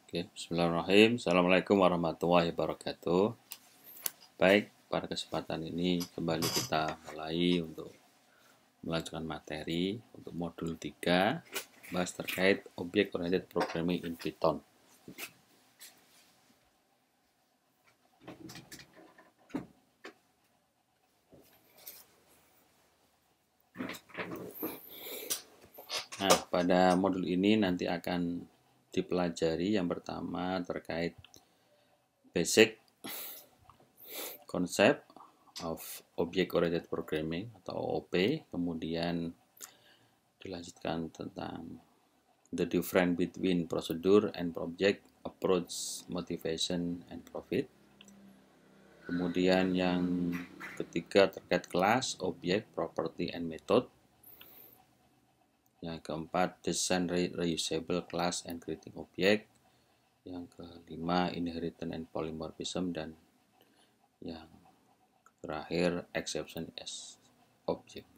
Oke, bismillahirrahmanirrahim. Assalamualaikum warahmatullahi wabarakatuh. Baik, pada kesempatan ini kembali kita mulai untuk melanjutkan materi untuk modul 3, bahas terkait Object Oriented Programming in Python. Nah, pada modul ini nanti akan dipelajari yang pertama terkait basic concept of Object Oriented Programming atau OOP, kemudian dilanjutkan tentang the difference between procedure and object, approach, motivation, and profit. Kemudian yang ketiga terkait kelas, objek, property, and method. Yang keempat, design reusable class and creating object. Yang kelima, inheritance and polymorphism. Dan yang terakhir, exception as object.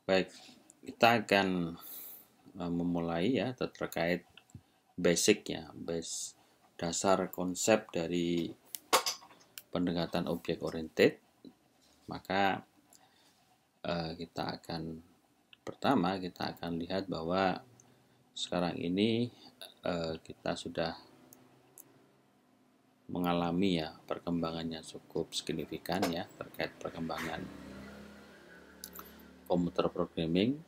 Baik, kita akan memulai ya terkait basicnya, dasar konsep dari pendekatan objek oriented. Maka kita akan lihat bahwa sekarang ini kita sudah mengalami ya perkembangannya cukup signifikan ya terkait perkembangan komputer programming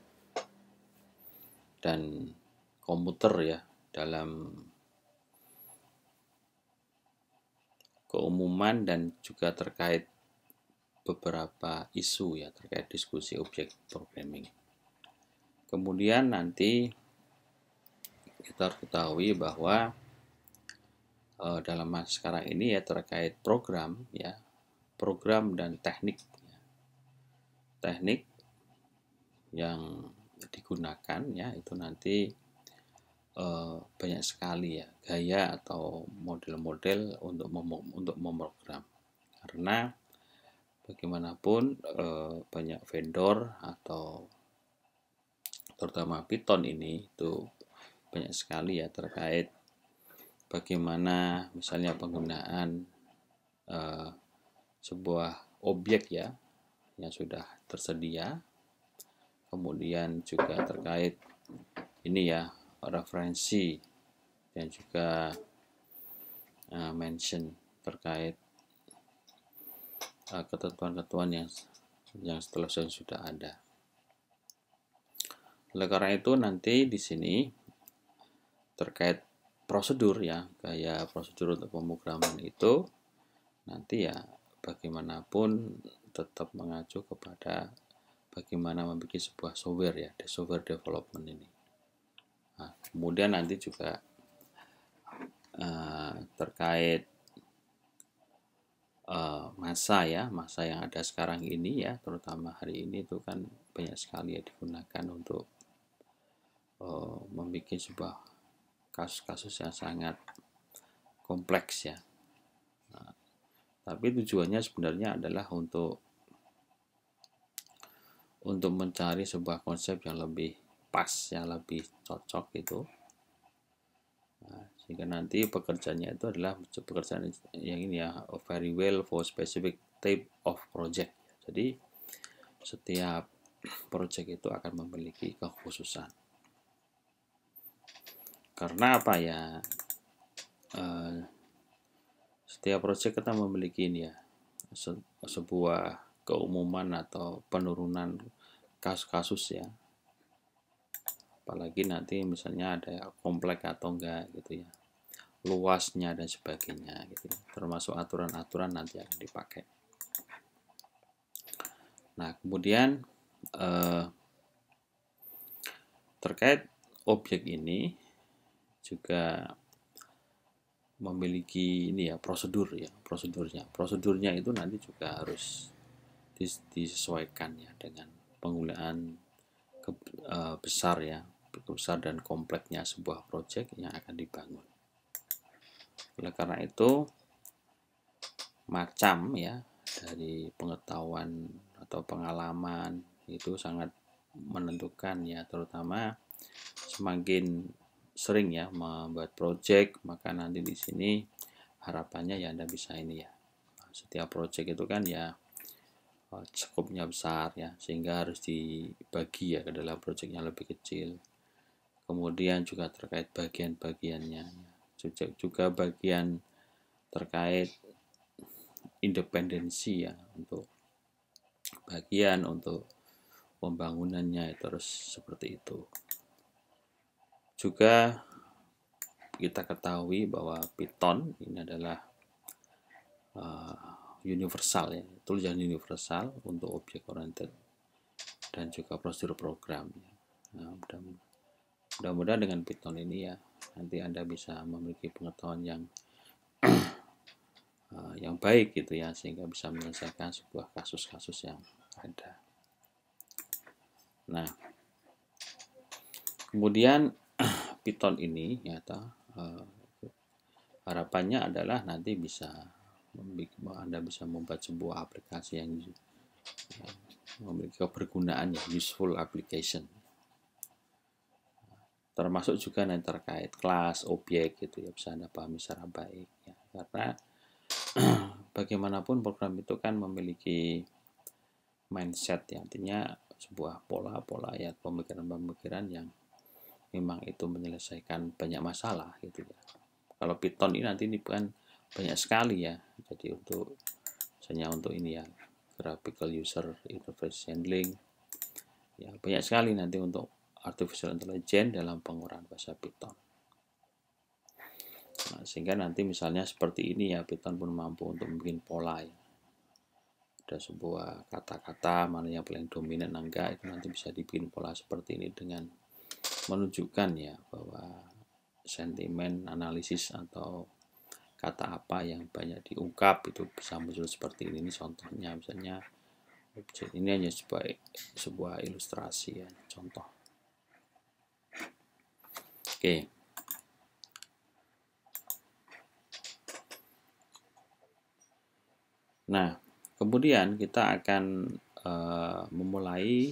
dan komputer ya dalam keumuman dan juga terkait beberapa isu ya terkait diskusi objek programming. Kemudian nanti kita harus ketahui bahwa dalam masa sekarang ini ya terkait program dan teknik yang digunakan ya itu nanti banyak sekali ya gaya atau model-model untuk memprogram, karena bagaimanapun banyak vendor atau terutama Python ini itu banyak sekali ya terkait bagaimana misalnya penggunaan sebuah objek ya yang sudah tersedia, kemudian juga terkait ini ya referensi dan juga mention terkait ketentuan-ketentuan yang seterusnya sudah ada. Oleh karena itu nanti di sini terkait prosedur ya gaya prosedur untuk pemrograman itu nanti ya bagaimanapun tetap mengacu kepada bagaimana membuat sebuah software ya software development ini. Nah, kemudian nanti juga terkait masa yang ada sekarang ini ya terutama hari ini itu kan banyak sekali ya digunakan untuk membuat sebuah kasus-kasus yang sangat kompleks ya. Nah, tapi tujuannya sebenarnya adalah untuk mencari sebuah konsep yang lebih pas, yang lebih cocok gitu. Nah, sehingga nanti pekerjaannya itu adalah pekerjaan yang ini ya very well for specific type of project. Jadi setiap project itu akan memiliki kekhususan. Karena apa ya? Setiap project kita memiliki ini ya sebuah keumuman atau penurunan kasus-kasus ya. Apalagi nanti misalnya ada kompleks atau enggak gitu ya, luasnya dan sebagainya gitu, termasuk aturan-aturan nanti akan dipakai. Nah kemudian terkait objek ini juga memiliki ini ya prosedurnya itu nanti juga harus disesuaikan ya dengan penggunaan besar dan kompleksnya sebuah proyek yang akan dibangun. Oleh karena itu macam ya dari pengetahuan atau pengalaman itu sangat menentukan ya, terutama semakin sering ya membuat project, maka nanti di sini harapannya ya Anda bisa ini ya, setiap project itu kan ya skopnya besar ya, sehingga harus dibagi ya ke dalam project yang lebih kecil. Kemudian juga terkait bagian-bagiannya, juga bagian terkait independensi ya, untuk bagian untuk pembangunannya itu harus seperti itu. Juga kita ketahui bahwa Python ini adalah universal ya, tulisan universal untuk object oriented dan juga prosedur program. Nah, mudah-mudahan dengan Python ini ya nanti Anda bisa memiliki pengetahuan yang baik gitu ya, sehingga bisa menyelesaikan sebuah kasus-kasus yang ada. Nah, kemudian Python ini ya harapannya adalah nanti Anda bisa membuat sebuah aplikasi yang memiliki kebergunaan ya, useful application. Termasuk juga yang terkait kelas, objek gitu ya, bisa Anda pahami secara baik ya. Karena bagaimanapun program itu kan memiliki mindset ya, artinya sebuah pola-pola ya, pemikiran-pemikiran yang memang itu menyelesaikan banyak masalah gitu ya. Kalau Python ini nanti ini kan banyak sekali ya, jadi misalnya untuk ini ya, graphical user interface handling ya, banyak sekali nanti untuk artificial intelligence dalam penggunaan bahasa Python. Nah, sehingga nanti misalnya seperti ini ya, Python pun mampu untuk bikin pola ya. Ada sebuah kata-kata mana yang paling dominan enggak, itu nanti bisa dibikin pola seperti ini dengan menunjukkan ya bahwa sentimen analisis atau kata apa yang banyak diungkap itu bisa muncul seperti ini. Ini contohnya, misalnya ini hanya sebuah ilustrasi ya, contoh. Oke. Nah, kemudian kita akan memulai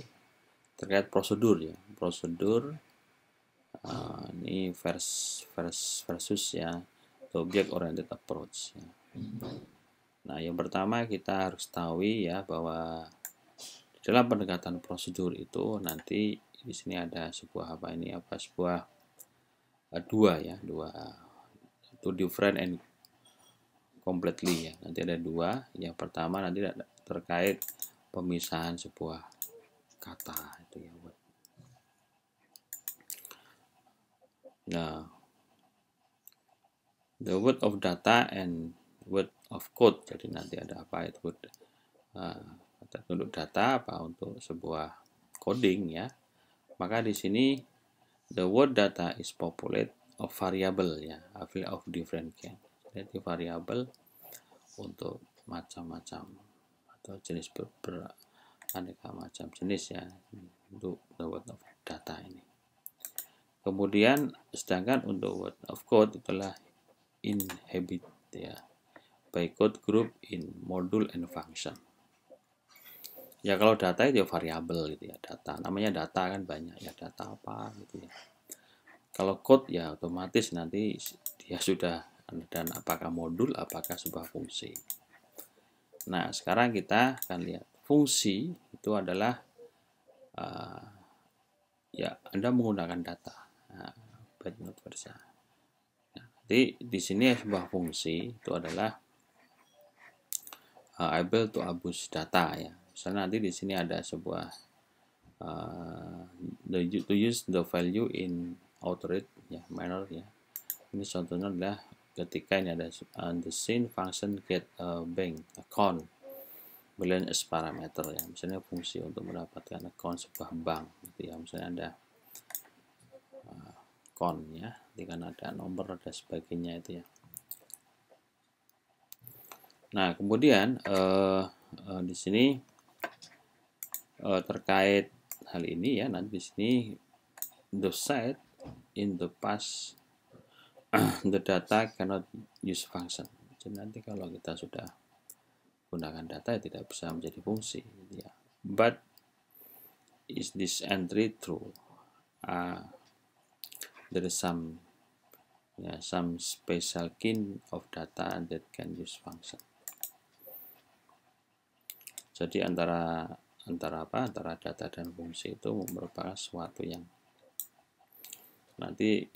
terkait prosedur ya. Prosedur ini versus ya, object oriented approach ya. Nah, yang pertama kita harus tahu ya bahwa dalam pendekatan prosedur itu nanti di sini ada sebuah dua itu different and completely ya. Nanti ada dua. Yang pertama nanti terkait pemisahan sebuah kata itu ya. Nah, the word of data and word of code. Jadi nanti ada apa itu untuk data, apa untuk sebuah coding ya. Maka di sini the word data is populate of variable ya, of different kind. Jadi variable untuk macam-macam atau jenis beraneka macam jenis ya, untuk the word of data ini. Kemudian sedangkan untuk word of code itulah inhabit ya, by code group in module and function. Ya kalau data itu ya variabel gitu ya, data namanya data kan banyak ya, data apa gitu ya. Kalau code ya otomatis nanti dia sudah, dan apakah modul, apakah sebuah fungsi. Nah, sekarang kita akan lihat fungsi itu adalah ya Anda menggunakan data. Nah, jadi di sini sebuah fungsi itu adalah able to abuse data ya. Misalnya nanti di sini ada sebuah to use the value in outreach ya, manner ya. Ini contohnya adalah ketika ini ada the scene function get a bank account boolean as parameter ya, misalnya fungsi untuk mendapatkan account sebuah bank gitu ya, misalnya ada account ya, dengan ada nomor dan sebagainya itu ya. Nah, kemudian di sini terkait hal ini ya, nanti di sini the set in the past the data cannot use function. Jadi nanti kalau kita sudah gunakan data ya tidak bisa menjadi fungsi ya. But is this entry true? There is some special kind of data that can use function. Jadi antara data dan fungsi itu merupakan sesuatu yang nanti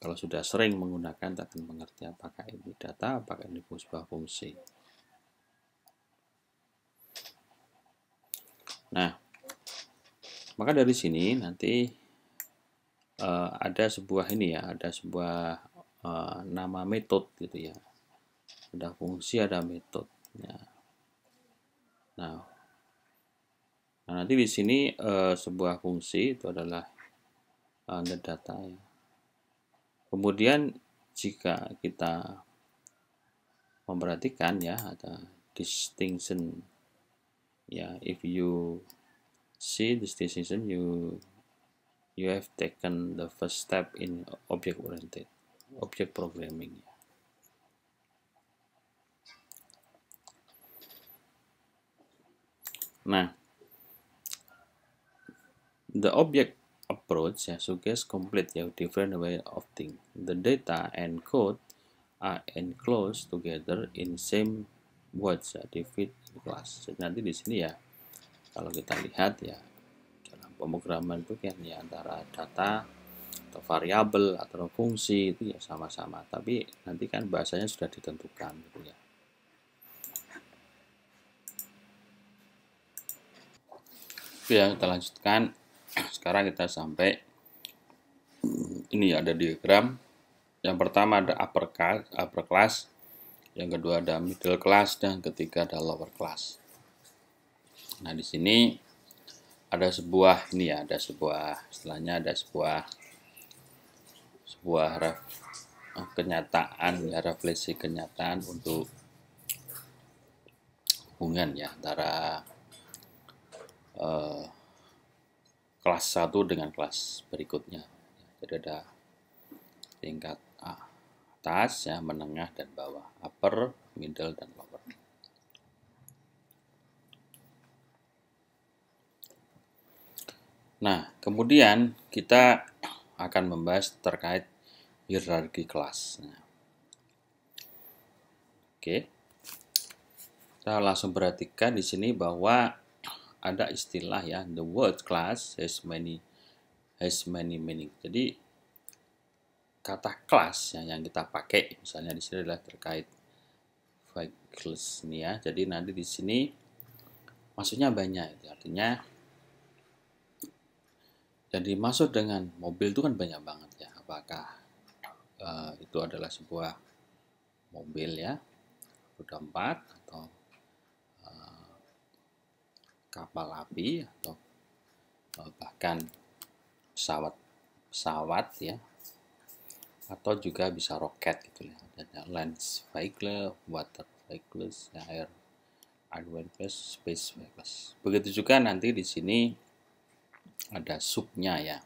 kalau sudah sering menggunakan akan mengerti apakah ini data, apakah ini sebuah fungsi. Nah, maka dari sini nanti ada sebuah nama metode gitu ya. Ada fungsi, ada metode. Ya. Nah, nanti di sini sebuah fungsi itu adalah data ya. Kemudian jika kita memperhatikan ya ada distinction ya, if you see this distinction you have taken the first step in object programming ya. Nah, the object approach ya suggests complete ya different way of thinking. The data and code are enclosed together in same words ya, define class. Jadi nanti di sini ya kalau kita lihat ya dalam pemrograman itu kan ya antara data atau variabel atau fungsi itu ya sama-sama, tapi nanti kan bahasanya sudah ditentukan gitu ya. Oke ya, kita lanjutkan. Sekarang kita sampai ini ada diagram. Yang pertama ada upper class, yang kedua ada middle class, dan ketiga ada lower class. Nah, di sini ada sebuah istilahnya ada sebuah kenyataan ya, refleksi kenyataan untuk hubungan ya antara kelas 1 dengan kelas berikutnya. Jadi ada tingkat atas ya, menengah dan bawah, upper, middle, dan lower. Nah, kemudian kita akan membahas terkait hierarki kelas. Nah, oke. Kita langsung perhatikan di sini bahwa ada istilah ya, the word class has many meaning. Jadi kata kelas yang kita pakai misalnya di sini adalah terkait vehicles ini ya. Jadi nanti di sini maksudnya banyak, artinya jadi masuk dengan mobil itu kan banyak banget ya. Apakah itu adalah sebuah mobil ya, roda 4 atau kapal api atau bahkan pesawat ya, atau juga bisa roket gitu ya. Ada land vehicle, water vehicles, air vehicles, space vehicles. Begitu juga nanti di sini ada subnya ya.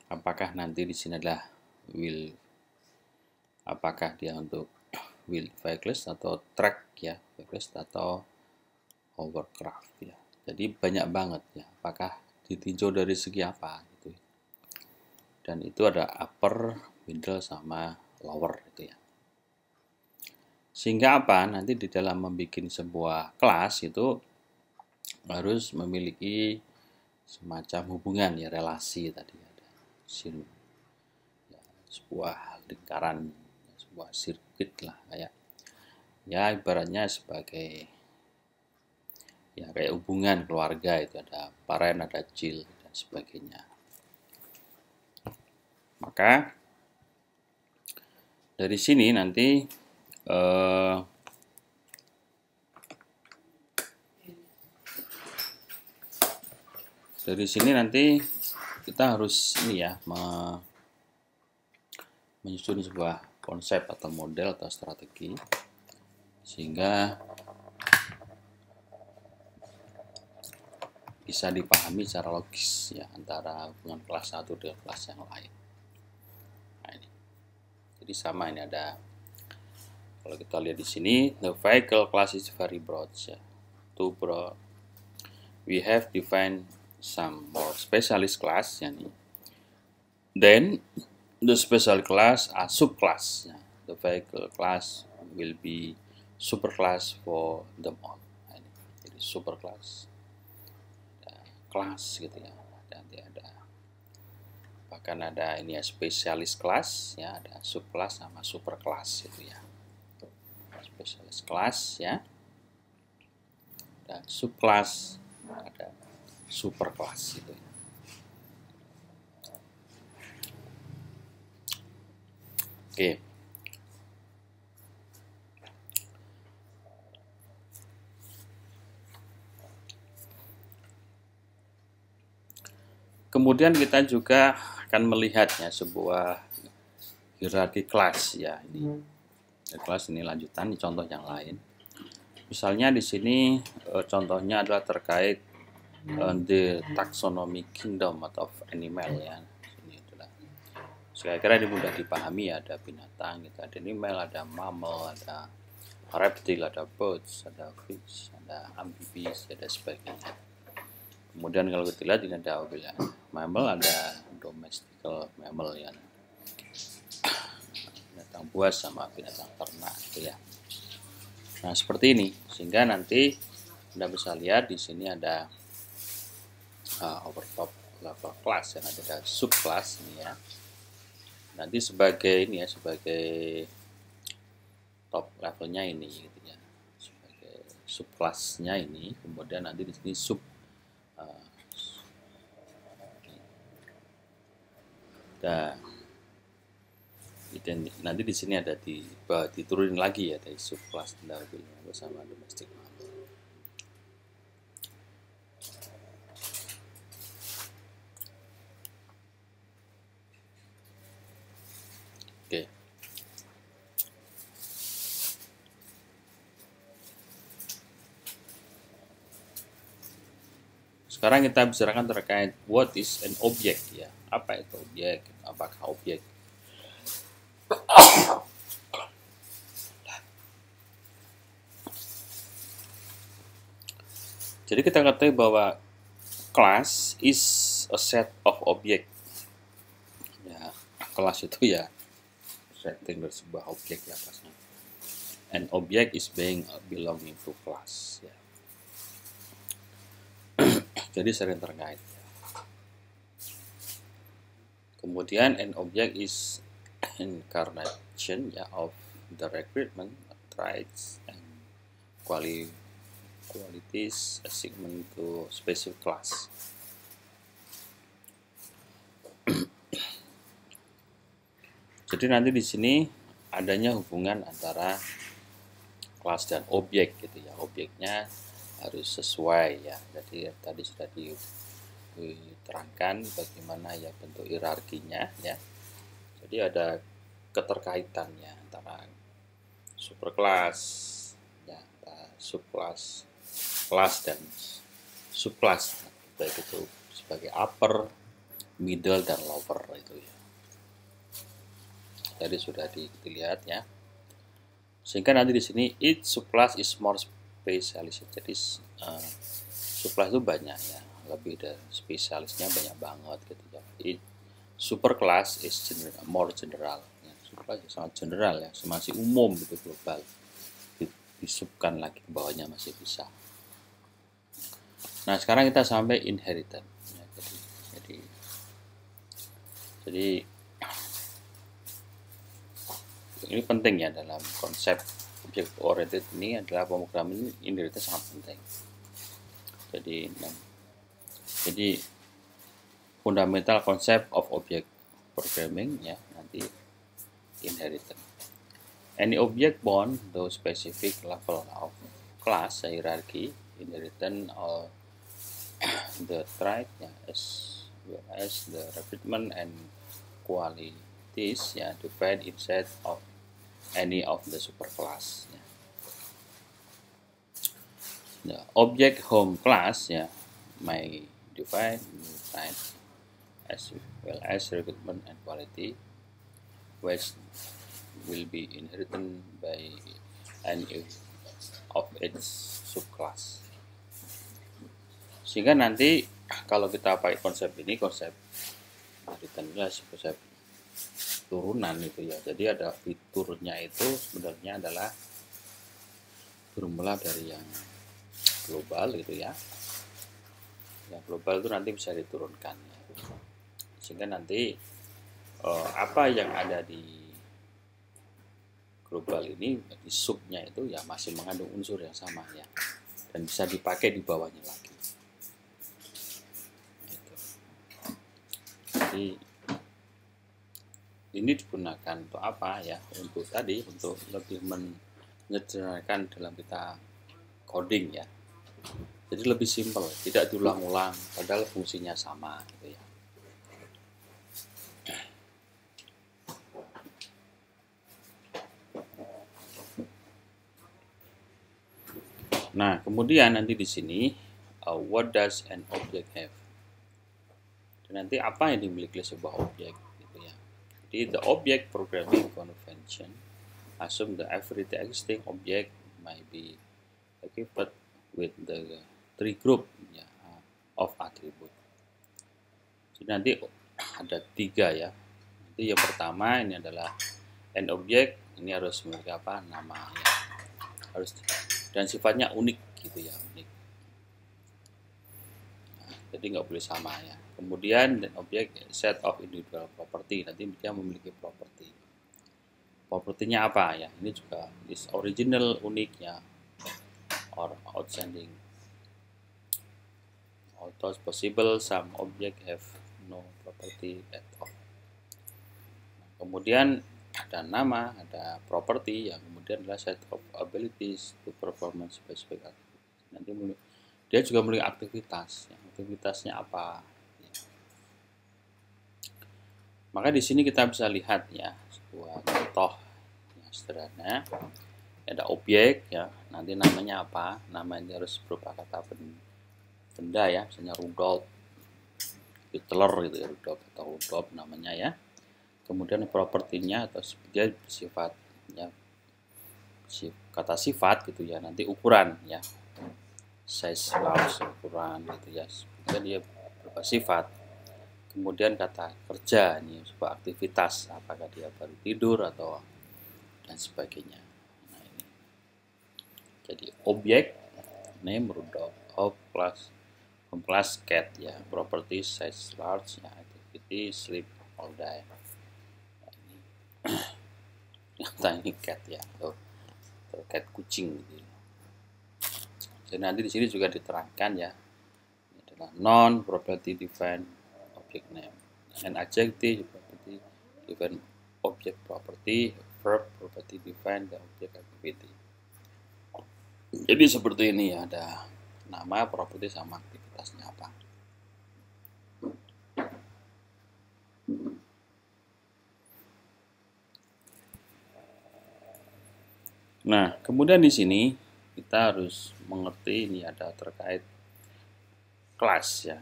Apakah nanti di sini adalah wheel, apakah dia untuk wheel vehicles atau track ya vehicles atau hovercraft ya. Jadi banyak banget ya. Apakah ditinjau dari segi apa gitu. Dan itu ada upper, middle, sama lower gitu ya. Sehingga apa? Nanti di dalam membuat sebuah kelas itu harus memiliki semacam hubungan ya, relasi tadi ada ya, sebuah lingkaran, sebuah sirkuit lah kayak ya ibaratnya sebagai ya kayak hubungan keluarga itu ada parent, ada child dan sebagainya. Maka dari sini nanti kita harus ini ya menyusun sebuah konsep atau model atau strategi sehingga bisa dipahami secara logis ya antara hubungan kelas 1 dengan kelas yang lain. Nah, ini. Jadi sama, ini ada Kalau kita lihat di sini, the vehicle class is very broad, ya. Too broad. We have defined some more specialist class, yani. Then the special class are subclass. Ya. The vehicle class will be superclass for them all. Jadi superclass, kelas gitu ya. Nanti ada, bahkan ada ini ya, spesialis kelas ya, ada subkelas sama superkelas gitu ya. Spesialis kelas ya, dan subkelas, ada superkelas gitu ya. Oke. Kemudian kita juga akan melihatnya sebuah hierarki kelas ya. Ini kelas ini lanjutan, ini contoh yang lain. Misalnya di sini contohnya adalah terkait the taxonomy kingdom of animal ya. Ini adalah, saya kira ini mudah dipahami ya, ada binatang, gitu, ada animal, ada mammal, ada reptil, ada birds, ada fish, ada amphibis, ada sebagainya. Kemudian kalau kita lihat ini ada mammal, ada domestical mammal ya, binatang buas sama binatang ternak gitu ya. Nah seperti ini, sehingga nanti Anda bisa lihat di sini ada overtop level class, yang ada subclass ini ya. Nanti sebagai ini ya, sebagai top levelnya ini gitu ya, sebagai subclassnya ini. Kemudian nanti di sini nanti di sini ada diturunin lagi ya, dari subclass bersama domestic mammal. Oke. Sekarang kita bicarakan terkait what is an object ya. Apa itu objek? Apakah objek? Jadi kita katakan bahwa class is a set of object. Ya, kelas itu ya setting dari sebuah objek ya kelasnya. An object is belonging to class ya. Jadi sering terkait. Kemudian an object is incarnation ya of the recruitment traits and qualities assignment to specific class. Jadi nanti di sini adanya hubungan antara kelas dan objek gitu ya. Objeknya harus sesuai ya. Jadi tadi sudah diterangkan bagaimana ya bentuk hierarkinya ya. Jadi ada keterkaitannya antara superkelas ya, subkelas, kelas dan subkelas, baik itu sebagai upper, middle dan lower itu ya. Tadi sudah dilihat ya. Sehingga nanti di sini each subclass is more specialist. Jadi subclass itu banyak ya, lebih dari spesialisnya banyak banget gitu ya. Each superclass is more general. Ya, superclass sangat general ya, masih umum gitu, global. Disubkan lagi ke bawahnya masih bisa. Nah sekarang kita sampai inheritance. Ya, jadi ini penting ya dalam konsep object oriented ini, adalah pemrograman inheritance sangat penting. Jadi fundamental konsep of object programming ya, nanti inheritance. Any object bound to specific level of class hierarchy, inheritance or the trait ya, as well as the recruitment and qualities ya, defined inside of any of the superclass ya. The object home class ya may define trait as well as recruitment and quality, which will be inherited by any of its subclass. Sehingga nanti kalau kita pakai konsep ini, konsep inheritance, konsep turunan itu ya. Jadi ada fiturnya itu sebenarnya adalah bermula dari yang global gitu ya. Yang global itu nanti bisa diturunkan ya. Sehingga nanti apa yang ada di global ini, di subnya itu ya masih mengandung unsur yang sama ya, dan bisa dipakai di bawahnya lagi. Itu. Jadi ini digunakan untuk apa ya? Untuk tadi, untuk lebih menyederhanakan dalam kita coding ya. Jadi lebih simpel, tidak diulang-ulang, padahal fungsinya sama gitu ya. Nah, kemudian nanti di sini what does an object have? Dan nanti apa yang dimiliki sebuah objek gitu ya. Jadi the object programming convention assume that every existing object might be equipped with the three group ya, of attribute. Jadi nanti ada 3 ya. Nanti yang pertama ini adalah an object, ini harus memiliki apa? Nama ya. Harus, dan sifatnya unik gitu ya, unik. Nah, jadi nggak boleh sama ya. Kemudian dan objek set of individual property, nanti dia memiliki property. Propertinya apa ya? Ini juga is original, unik ya, or outstanding. Although possible, some object have no property at all. Nah, kemudian ada nama, ada property, yang kemudian adalah set of abilities to perform specific activities. Nanti dia juga memiliki aktivitas. Ya. Aktivitasnya apa? Ya. Maka di sini kita bisa lihat ya sebuah contoh ya, sederhana. Ada objek ya. Nanti namanya apa? Namanya harus berupa kata benda ya, misalnya Rudolf, Hitler gitu ya, Rudolf atau Rudolf namanya ya. Kemudian propertinya atau dia sifat ya, kata sifat gitu ya, nanti ukuran ya, size large, ukuran gitu ya, kemudian dia berupa sifat. Kemudian kata kerja, ini sebuah aktivitas, apakah dia baru tidur atau dan sebagainya. Nah, ini jadi objek name Rudolf of class cat ya, property size large ya, activity sleep all day. Tiny cat ya, atau cat kucing gitu. Jadi nanti di sini juga diterangkan ya, ini adalah non property defined object name, and adjective property defined object property, verb property defined the object activity. Jadi seperti ini ya, ada nama, properti sama aktivitasnya apa. Nah, kemudian di sini kita harus mengerti ini ada terkait kelas ya,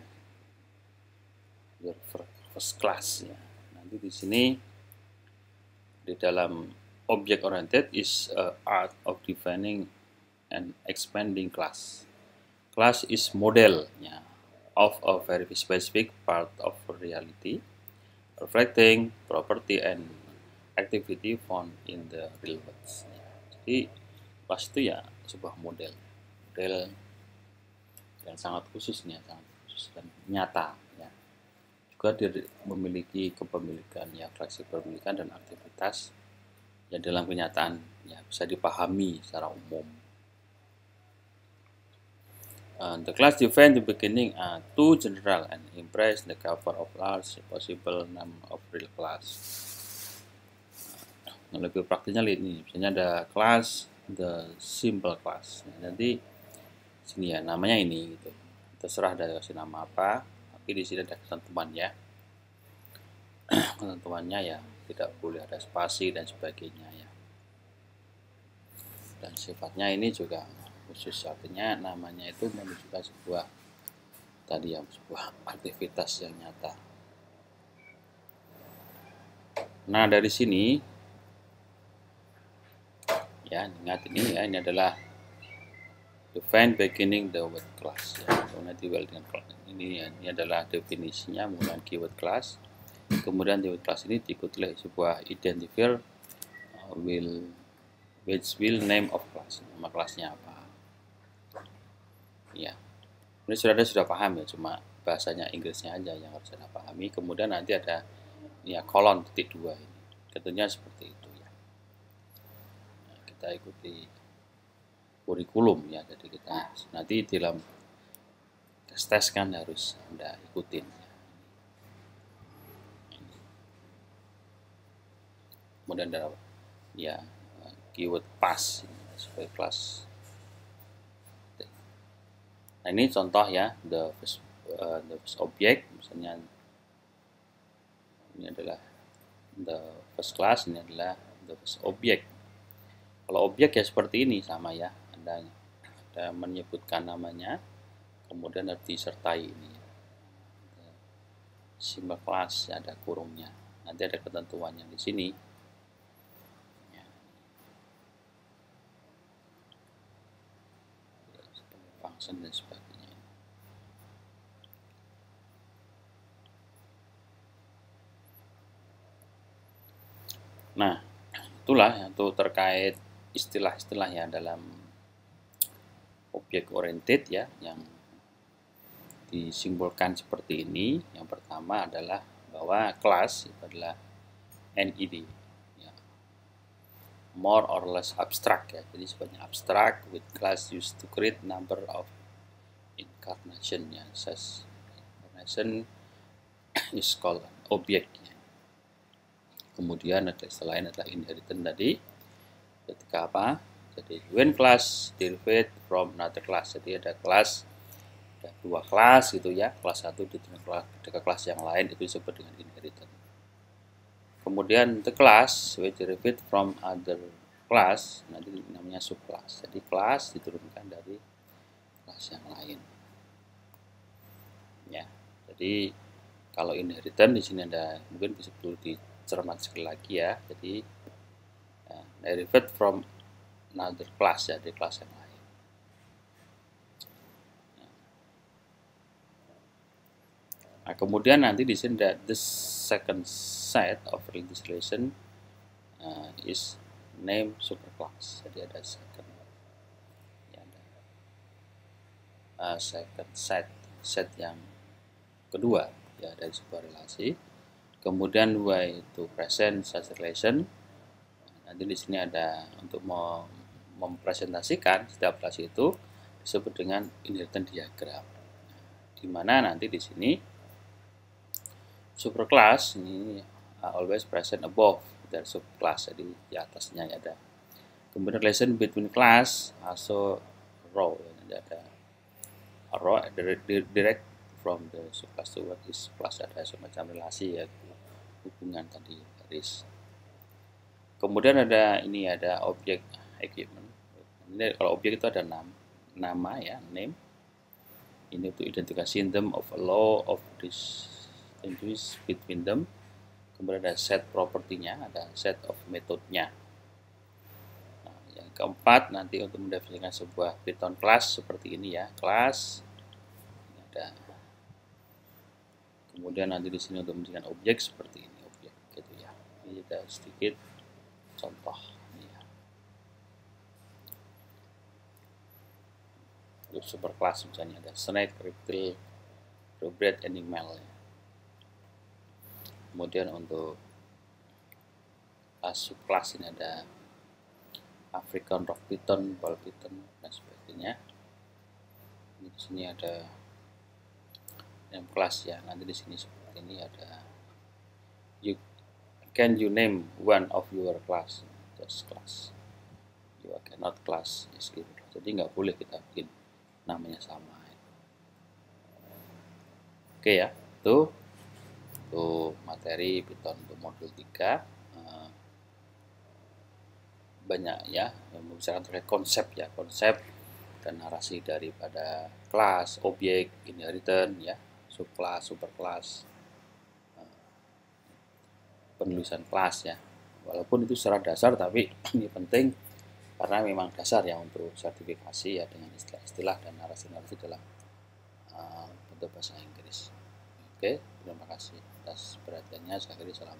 your first class ya. Nanti di sini di dalam object oriented is art of defining and expanding class. Class is model ya, of a very specific part of reality, reflecting property and activity found in the real world. Jadi kelas itu ya sebuah model yang sangat khusus nih, sangat khusus dan nyata ya. Juga dia memiliki kepemilikan ya, fleksi kepemilikan dan aktivitas yang dalam kenyataan ya bisa dipahami secara umum. The class defined the beginning are too general and embrace the cover of large possible number of real class. Nah, lebih praktisnya lihat ini, misalnya ada class, the simple class. Nah, nanti sini ya namanya ini gitu. Terserah ada kasih nama apa, tapi di sini ada ketentuan ya. Ketentuannya ya tidak boleh ada spasi dan sebagainya ya. Dan sifatnya ini juga khusus, artinya namanya itu menunjukkan sebuah tadi yang sebuah aktivitas yang nyata. Nah, dari sini ya, ingat ini ya, ini adalah define beginning the word class ya. Nanti ini adalah definisinya menggunakan keyword class. Kemudian keyword class ini diikuti oleh sebuah identifier which will name of class, nama kelasnya apa. Ya, ini sudah paham ya, cuma bahasanya Inggrisnya aja yang harus Anda pahami. Kemudian nanti ada ya kolon titik 2 ini, tentunya seperti itu ya. Nah, kita ikuti kurikulum ya, jadi kita nanti dalam tes kan harus Anda ikutin ya. Kemudian ada ya keyword pass sebagai kelas. Nah, ini contoh ya, the first object, misalnya ini adalah the first class, ini adalah the first object. Kalau objek ya seperti ini sama ya, Anda menyebutkan namanya, kemudian harus disertai ini simbol kelas, ada kurungnya, nanti ada ketentuannya di sini. Function dan sebagainya. Nah, itulah untuk terkait istilah-istilah ya dalam objek oriented ya, yang disimbolkan seperti ini. Yang pertama adalah bahwa kelas itu adalah NED ya, more or less abstract ya, jadi sebenarnya abstract with class used to create number of incarnation ya, such incarnation is called object ya. Kemudian ada istilah lain adalah inheritance tadi, ketika apa, jadi when class derived from another class, jadi ada kelas, ada dua kelas gitu ya, kelas satu di kelas yang lain, itu disebut dengan inheritance. Kemudian the class which derived from other class, nanti namanya subclass. Jadi kelas diturunkan dari kelas yang lain. Ya, jadi kalau inheritance di sini ada mungkin bisa perlu dicermat sekali lagi ya. Jadi derived from another class ya, dari kelas yang lain. Nah, kemudian nanti di sini ada the second set of legislation is name superclass. Jadi ada second ya, ada second set yang kedua ya dari sebuah relasi. Kemudian way to present such relation. Nanti di sini ada untuk mempresentasikan setiap relasi itu disebut dengan inheritance diagram. Di mana nanti di sini superclass ini always present above their subclass, jadi di atasnya ada. Kemudian relation between class also row, jadi ada row direct from the subclass to what is class, ada semacam relasi ya, hubungan tadi garis. Kemudian ada ini, ada objek equipment. Ini kalau objek itu ada nama ya, name. Ini untuk identifikasi them of a law of distinguish between them. Kemudian ada set propertinya, ada set of metode-nya. Nah, yang keempat nanti untuk mendefinisikan sebuah Python class seperti ini ya, kelas. Ini ada. Kemudian nanti di sini untuk menjadikan objek seperti ini, objek gitu ya. Ini ada sedikit contoh ini ya. Untuk superclass misalnya ada snake, reptile, thoroughbred, animal ya. Kemudian untuk subclass ini ada African rock python, ball python dan sebagainya. Ini di sini ada name class ya. Nanti di sini seperti ini ada can you name one of your class, just class. You cannot class is given. Jadi nggak boleh kita bikin namanya sama. Oke ya, itu materi Python untuk modul 3. Banyak ya yang membicarakan terkait konsep ya, konsep dan narasi daripada kelas, objek, inheritance ya, subclass, superclass, penulisan kelas ya. Walaupun itu secara dasar, tapi ini penting karena memang dasar ya untuk sertifikasi ya dengan istilah-istilah dan narasi-narasi dalam bentuk bahasa Inggris. Oke, terima kasih atas perhatiannya. Saya akhiri, salam.